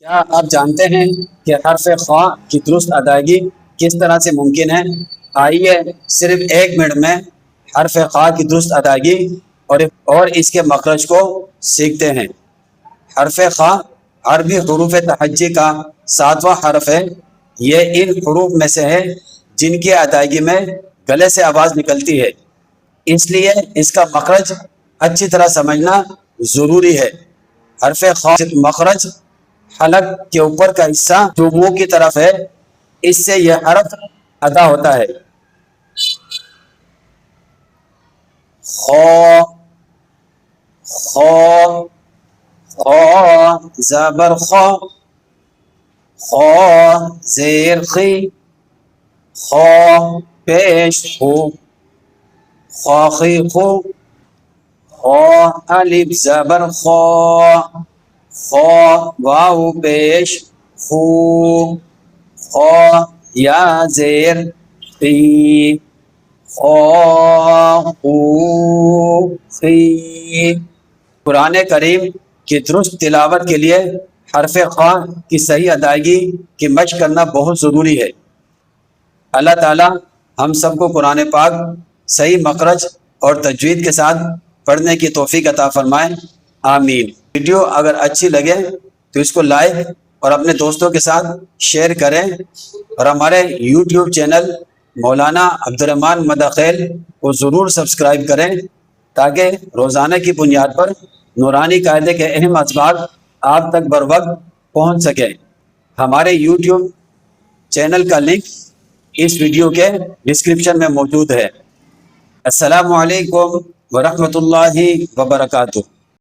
کیا آپ جانتے ہیں کہ حرف خواہ کی درست ادائیگی کس طرح سے ممکن ہے؟ آئیے صرف 1 منٹ میں حرف خواہ کی درست ادائیگی اور اس کے مخرج کو سیکھتے ہیں۔ حرف خواہ عربی حروف تہجی کا 7واں حرف ہے۔ یہ ان حروف میں سے ہے جن کی ادائیگی میں گلے سے آواز نکلتی ہے، اس لیے اس کا مخرج اچھی طرح سمجھنا ضروری ہے۔ حرف خواہ مخرج حلق کے اوپر کا حصہ جو منہ کی طرف ہے، اس سے یہ حرف ادا ہوتا ہے۔ خو خو خو زبر خو، خو زیر خی، خو پیش خو، خواخی خو، خو الف زبر خو، خو واو پیش خو، خو یا زیر خی، خو خو خی۔ قرآن کریم کی درست تلاوت کے لیے حرف خواہ کی صحیح ادائیگی کی مشق کرنا بہت ضروری ہے۔ اللہ تعالی ہم سب کو قرآن پاک صحیح مخرج اور تجوید کے ساتھ پڑھنے کی توفیق عطا فرمائے، آمین۔ ویڈیو اگر اچھی لگے تو اس کو لائک اور اپنے دوستوں کے ساتھ شیئر کریں، اور ہمارے یوٹیوب چینل مولانا عبدالرحمن مداخیل کو ضرور سبسکرائب کریں تاکہ روزانہ کی بنیاد پر نورانی قاعدے کے اہم اسباق آپ تک بر وقت پہنچ سکیں۔ ہمارے یوٹیوب چینل کا لنک اس ویڈیو کے ڈسکرپشن میں موجود ہے۔ السلام علیکم ورحمۃ اللہ وبرکاتہ۔